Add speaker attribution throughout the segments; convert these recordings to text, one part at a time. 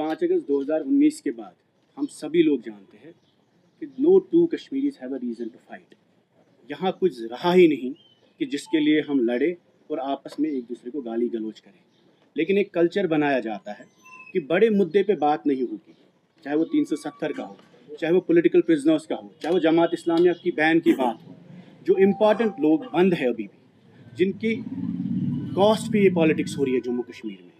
Speaker 1: 5 अगस्त 2019 के बाद हम सभी लोग जानते हैं कि no two Kashmiris have a reason to fight. यहाँ कुछ रहा ही नहीं कि जिसके लिए हम लड़े और आपस में एक दूसरे को गाली गलौज करें, लेकिन एक कल्चर बनाया जाता है कि बड़े मुद्दे पे बात नहीं होगी, चाहे वो 370 का हो, चाहे वो पॉलिटिकल प्रिजनर्स का हो, चाहे वो जमात इस्लामिया की बैन की बात हो। जो इम्पॉर्टेंट लोग बंद है अभी भी, जिनकी कॉस्ट पे ये पॉलिटिक्स हो रही है जम्मू कश्मीर में,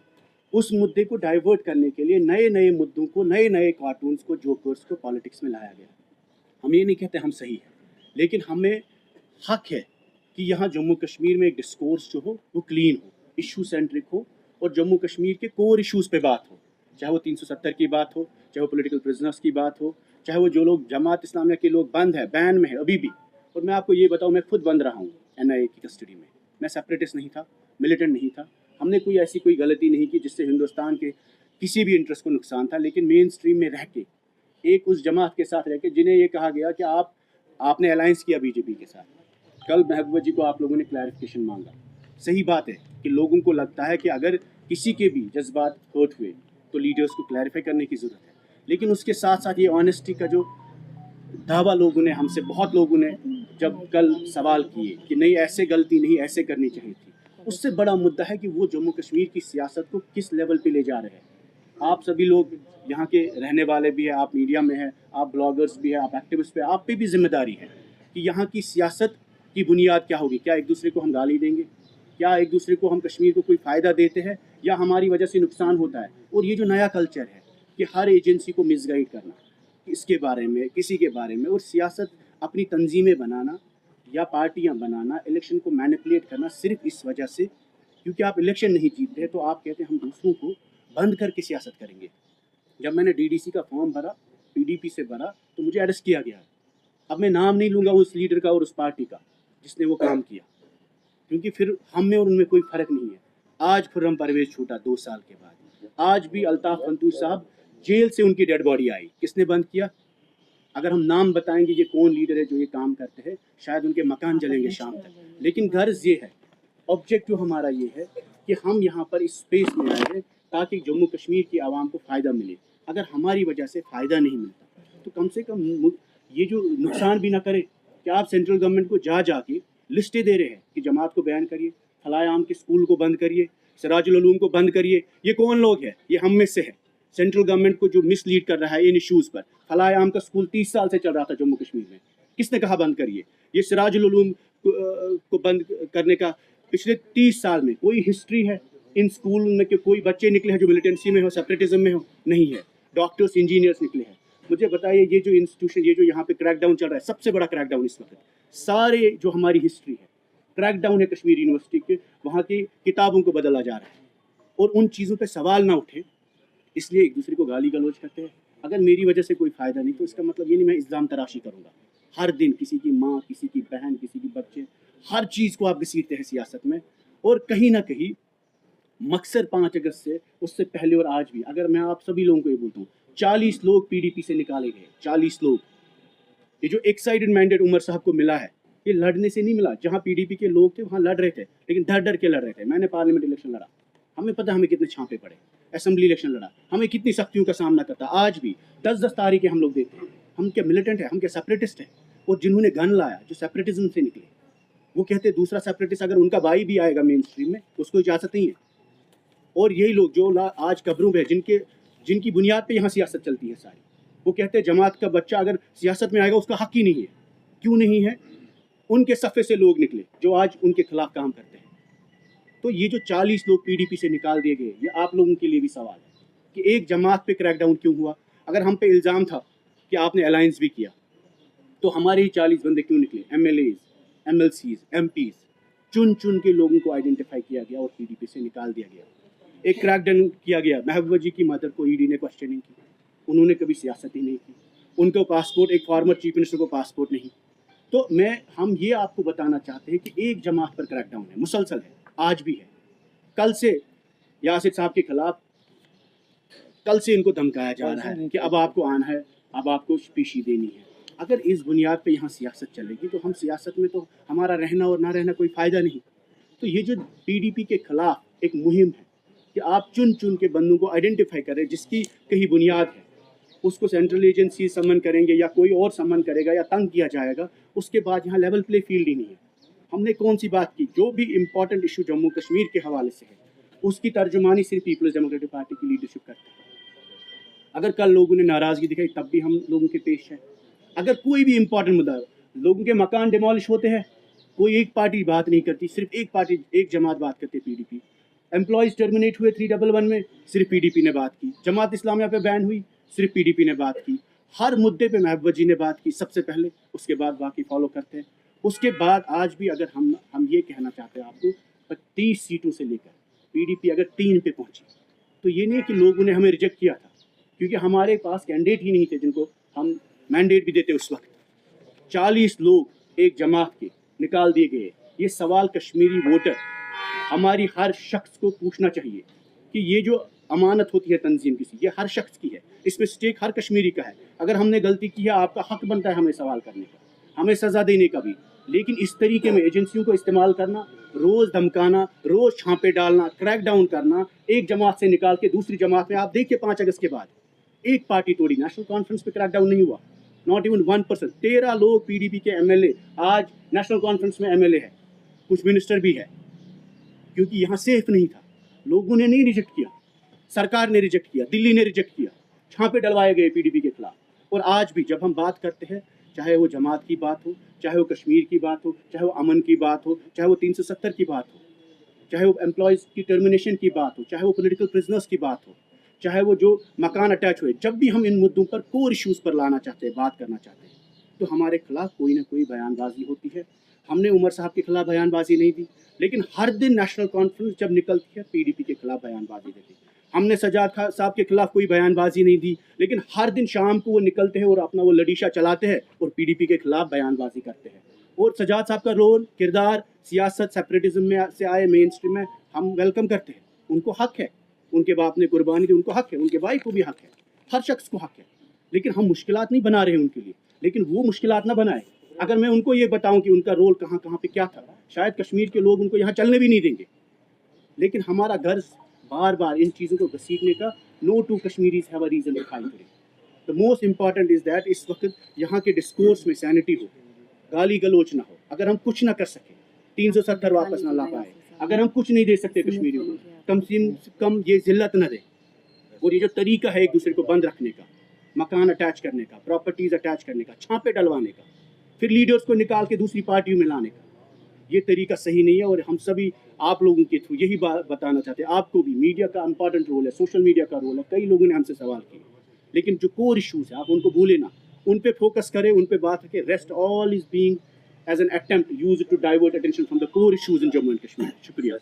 Speaker 1: उस मुद्दे को डाइवर्ट करने के लिए नए नए मुद्दों को, नए नए कार्टून्स को, जोकर्स को पॉलिटिक्स में लाया गया। हम ये नहीं कहते हम सही है, लेकिन हमें हक है कि यहाँ जम्मू कश्मीर में एक डिस्कोर्स जो हो वो क्लीन हो, इशू सेंट्रिक हो और जम्मू कश्मीर के कोर इशूज़ पे बात हो, चाहे वो 370 की बात हो, चाहे वो पॉलिटिकल प्रिजनर्स की बात हो, चाहे वो जो लोग जमात इस्लामिया के लोग बंद है, बैन में है अभी भी। और मैं आपको ये बताऊँ, मैं खुद बंद रहा हूँ NIA की कस्टडी में। मैं सेपरेटिस्ट नहीं था, मिलिटेंट नहीं था, हमने कोई ऐसी कोई गलती नहीं की जिससे हिंदुस्तान के किसी भी इंटरेस्ट को नुकसान था, लेकिन मेन स्ट्रीम में रह के, एक उस जमात के साथ रह के जिन्हें ये कहा गया कि आपने अलायंस किया बीजेपी के साथ। कल महबूबा जी को आप लोगों ने क्लैरिफिकेशन मांगा। सही बात है कि लोगों को लगता है कि अगर किसी के भी जज्बात हर्ट हुए तो लीडर्स को क्लैरिफाई करने की ज़रूरत है, लेकिन उसके साथ साथ ये ऑनेस्टी का जो दावा लोगों ने, हमसे बहुत लोगों ने जब कल सवाल किए कि नहीं ऐसे गलती नहीं, ऐसे करनी चाहिए थी, उससे बड़ा मुद्दा है कि वो जम्मू कश्मीर की सियासत को किस लेवल पे ले जा रहे हैं। आप सभी लोग यहाँ के रहने वाले भी हैं, आप मीडिया में हैं, आप ब्लॉगर्स भी हैं, आप एक्टिविस्ट भी हैं, आप पे भी जिम्मेदारी है कि यहाँ की सियासत की बुनियाद क्या होगी। क्या एक दूसरे को हम गाली देंगे? क्या एक दूसरे को हम कश्मीर को कोई फ़ायदा देते हैं या हमारी वजह से नुकसान होता है? और ये जो नया कल्चर है कि हर एजेंसी को मिसगाइड करना, इसके बारे में, किसी के बारे में, और सियासत अपनी तंजीमें बनाना या पार्टियां बनाना, इलेक्शन को मैनिपुलेट करना सिर्फ इस वजह से क्योंकि आप इलेक्शन नहीं जीतते हैं, तो आप कहते हैं हम दूसरों को बंद करके सियासत करेंगे। जब मैंने DDC का फॉर्म भरा, PDP से भरा, तो मुझे अरेस्ट किया गया। अब मैं नाम नहीं लूँगा उस लीडर का और उस पार्टी का जिसने वो काम किया, क्योंकि फिर हम में और उनमें कोई फ़र्क नहीं है। आज खुर्रम परवेज़ छूटा 2 साल के बाद, आज भी अल्ताफ़ फंतूश साहब जेल से उनकी डेड बॉडी आई, किसने बंद किया? अगर हम नाम बताएंगे ये कौन लीडर है जो ये काम करते हैं, शायद उनके मकान जलेंगे शाम तक, लेकिन गर्ज ये है, ऑब्जेक्टिव हमारा ये है कि हम यहाँ पर इस स्पेस में आए हैं ताकि जम्मू कश्मीर की आवाम को फ़ायदा मिले। अगर हमारी वजह से फ़ायदा नहीं मिलता तो कम से कम ये जो नुकसान भी ना करे कि आप सेंट्रल गवर्नमेंट को जा के लिस्टें दे रहे हैं कि जमात को बैन करिए, फलाए आम के स्कूल को बंद करिए, सिराजुल उलूम को बंद करिए। ये कौन लोग हैं? ये हम में से है। सेंट्रल गवर्नमेंट को जो मिसलीड कर रहा है इन इश्यूज़ पर। फलाए आम का स्कूल 30 साल से चल रहा था जम्मू कश्मीर में, किसने कहा बंद करिए? ये सिराजुल उलूम को बंद करने का पिछले 30 साल में कोई हिस्ट्री है इन स्कूल में कि कोई बच्चे निकले हैं जो मिलिटेंसी में हो, सेपरेटिज्म में हो? नहीं है। डॉक्टर्स, इंजीनियर्स निकले हैं। मुझे बताइए, ये जो इंस्टीट्यूशन, ये जो यहाँ पे क्रैकडाउन चल रहा है, सबसे बड़ा क्रैकडाउन इस वक्त, सारे जो हमारी हिस्ट्री है, क्रैकडाउन है कश्मीर यूनिवर्सिटी के, वहाँ की किताबों को बदला जा रहा है और उन चीज़ों पे सवाल ना उठे, इसलिए एक दूसरे को गाली गलौज करते हैं। अगर मेरी वजह से कोई फ़ायदा नहीं तो इसका मतलब ये नहीं मैं इल्ज़ाम तराशी करूँगा। हर दिन किसी की माँ, किसी की बहन, किसी की बच्चे, हर चीज़ को आप घसीटते हैं सियासत में। और कहीं ना कहीं मकसद 5 अगस्त से, उससे पहले और आज भी, अगर मैं आप सभी लोगों को ये बोलता हूँ, 40 लोग PDP से निकाले गए, 40 लोग। ये जो एक साइडेड मैंडेट उमर साहब को मिला है, ये लड़ने से नहीं मिला। जहाँ PDP के लोग थे वहाँ लड़ रहे थे, लेकिन डर डर के लड़ रहे थे। मैंने पार्लियामेंट इलेक्शन लड़ा, हमें पता हमें कितने छापे पड़े। असेंबली इलेक्शन लड़ा, हमें कितनी सख्तियों का सामना करता। आज भी 10-10 तारीखें हम लोग देते हैं। हम क्या मिलिटेंट है? हम क्या सेपरेटिस्ट है? और जिन्होंने गन लाया, जो सेपरेटिज्म से निकले, वो कहते हैं दूसरा सेपरेटिस्ट अगर उनका भाई भी आएगा मेन स्ट्रीम में, उसको इजाज़त नहीं है। और यही लोग जो आज कब्रों में, जिनकी बुनियाद पे यहाँ सियासत चलती है सारी, वो कहते हैं जमात का बच्चा अगर सियासत में आएगा उसका हक ही नहीं है। क्यों नहीं है? उनके सफ़े से लोग निकले जो आज उनके खिलाफ काम करते हैं। तो ये जो 40 लोग PDP से निकाल दिए गए, ये आप लोगों के लिए भी सवाल है कि एक जमात पे क्रैकडाउन क्यों हुआ? अगर हम पे इल्ज़ाम था कि आपने अलायंस भी किया, तो हमारे ही 40 बंदे क्यों निकले? MLAs, MLCs, MPs, चुन चुन के लोगों को आइडेंटिफाई किया गया और PDP से निकाल दिया गया। एक क्रैकडाउन किया गया, महबूबा जी की मदर को ED ने क्वेश्चनिंग की, उन्होंने कभी सियासत ही नहीं की। उनको पासपोर्ट, एक फॉर्मर चीफ मिनिस्टर को पासपोर्ट नहीं। तो हम ये आपको बताना चाहते हैं कि एक जमात पर क्रैकडाउन है, मुसलसल है, आज भी है। कल से यासिर साहब के खिलाफ, कल से इनको धमकाया जा रहा है कि अब आपको आना है, अब आपको पेशी देनी है। अगर इस बुनियाद पे यहाँ सियासत चलेगी तो हम सियासत में तो हमारा रहना और ना रहना कोई फ़ायदा नहीं। तो ये जो PDP के खिलाफ एक मुहिम है, کہ آپ چن چن کے بندوں کو آئیڈینٹیفائی کریں جس کی کہیں بنیاد ہے, اس کو سینٹرل ایجنسی سمن کریں گے یا کوئی اور سمن کرے گا یا تنگ کیا جائے گا, اس کے بعد یہاں لیول پلے فیلڈ ہی نہیں ہے. ہم نے کون سی بات کی؟ جو بھی امپورٹنٹ ایشو جموں کشمیر کے حوالے سے ہے اس کی ترجمانی صرف پیپلز ڈیموکریٹک پارٹی کی لیڈرشپ کرتے ہیں. اگر کل لوگوں نے ناراضگی دکھائی تب بھی ہم لوگوں کے پیش ہیں. اگر کوئی بھی امپورٹنٹ مدعا, لوگوں کے مکان ڈیمالش ہوتے ہیں, کوئی ایک پارٹی بات نہیں کرتی, صرف ایک پارٹی ایک جماعت بات کرتی ہے, P D P. Employees terminate ہوئے 311 میں, صرف پی ڈی پی نے بات کی. جماعت اسلامیہ پہ بین ہوئی, صرف پی ڈی پی نے بات کی. ہر مدعے پہ محبوبہ جی نے بات کی سب سے پہلے, اس کے بعد باقی فالو کرتے ہیں. اس کے بعد آج بھی اگر ہم یہ کہنا چاہتے ہیں آپ کو 30 سیٹوں سے لے کر پی ڈی پی اگر 3 پہ پہنچی تو یہ نہیں کہ لوگوں نے ہمیں ریجیکٹ کیا تھا, کیونکہ ہمارے پاس کینڈیڈیٹ ہی نہیں تھے جن کو ہم مینڈیٹ بھی دیتے. اس وقت 40 لوگ ایک جماعت کے نکال دیے گئے. یہ سوال کشمیری ووٹر ہماری ہر شخص کو پوچھنا چاہیے کہ یہ جو امانت ہوتی ہے تنظیم کسی, یہ ہر شخص کی ہے, اس میں سٹیک ہر کشمیری کا ہے. اگر ہم نے غلطی کی ہے آپ کا حق بنتا ہے ہمیں سوال کرنے کا, ہمیں سزا دینے کا بھی. لیکن اس طریقے میں ایجنسیوں کو استعمال کرنا, روز دھمکانا, روز چھانپے ڈالنا, کریک ڈاؤن کرنا, ایک جماعت سے نکال کے دوسری جماعت میں. آپ دیکھیے 5 اگست کے بعد ایک پارٹی توڑی, نیشنل کانفرنس پہ کریک ڈاؤن نہیں ہوا, ناٹ ایون 1%. 13 لوگ پی ڈی پی کے ایم ایل اے آج نیشنل کانفرنس میں ایم ایل اے ہے, کچھ منسٹر بھی ہے, کیونکہ یہاں سیف نہیں تھا. لوگوں نے نہیں ریجیکٹ کیا, سرکار نے ریجیکٹ کیا, دلی نے ریجیکٹ کیا, چھاپے ڈلوائے گئے پی ڈی پی کے خلاف. اور آج بھی جب ہم بات کرتے ہیں, چاہے وہ جماعت کی بات ہو, چاہے وہ کشمیر کی بات ہو, چاہے وہ امن کی بات ہو, چاہے وہ 370 کی بات ہو, چاہے وہ امپلائیز کی ٹرمینیشن کی بات ہو, چاہے وہ پولیٹیکل پرزنرس کی بات ہو, چاہے وہ جو مکان اٹیچ ہوئے, جب بھی ہم ان مدعوں پر کور ایشوز پر لانا چاہتے ہیں, بات کرنا چاہتے ہیں, تو ہمارے خلاف کوئی نہ کوئی بیان بازی ہوتی ہے. ہم نے عمر صاحب کے خلاف بیان بازی نہیں دی, لیکن ہر دن نیشنل کانفرنس جب نکلتی ہے پی ڈی پی کے خلاف بیان بازی دیتی. ہم نے سجاد صاحب کے خلاف کوئی بیان بازی نہیں دی, لیکن ہر دن شام کو وہ نکلتے ہیں اور اپنا وہ لڑیشہ چلاتے ہیں اور پی ڈی پی کے خلاف بیان بازی کرتے ہیں. اور سجاد صاحب کا رول, کردار, سیاست, سیپریٹزم میں سے آئے مین اسٹریم میں, ہم ویلکم کرتے ہیں. ان کو حق ہے, ان کے باپ نے قربانی دی, ان کو حق ہے, ان کے بھائی کو بھی حق ہے, ہر شخص کو حق ہے. لیکن ہم مشکلات نہیں بنا رہے ہیں ان کے لیے, لیکن وہ مشکلات نہ بنائے. اگر میں ان کو یہ بتاؤں کہ ان کا رول کہاں کہاں پہ کیا تھا, شاید کشمیر کے لوگ ان کو یہاں چلنے بھی نہیں دیں گے. لیکن ہمارا غرض بار بار ان چیزوں کو گھسیٹنے کا, no two Kashmiris have a reason to fight. The most important is that اس وقت یہاں کے ڈسکورس میں سینٹی ہو, گالی گلوچ نہ ہو. اگر ہم کچھ نہ کر سکیں, 370 واپس نہ لا پائے, اگر ہم کچھ نہیں دے سکتے کشمیریوں کو, کم سے کم یہ ذلت نہ دے. اور یہ جو طریقہ ہے ایک دوسرے کو بند رکھنے کا, مکان اٹیچ کرنے کا, پراپرٹیز اٹیچ کرنے کا, چھانپے ڈلوانے کا, پھر لیڈرز کو نکال کے دوسری پارٹیوں میں لانے کا, یہ طریقہ صحیح نہیں ہے. اور ہم سبھی آپ لوگوں کے تھرو یہی بات بتانا چاہتے ہیں, آپ کو بھی میڈیا کا امپورٹنٹ رول ہے, سوشل میڈیا کا رول ہے. کئی لوگوں نے ہم سے سوال کیے, لیکن جو کور ایشوز ہیں آپ ان کو بھولے نہ, ان پہ فوکس کریں, ان پہ بات رکھیں. Rest all is being as an attempt used to divert attention from the core issues in Jammu and Kashmir. شکریہ.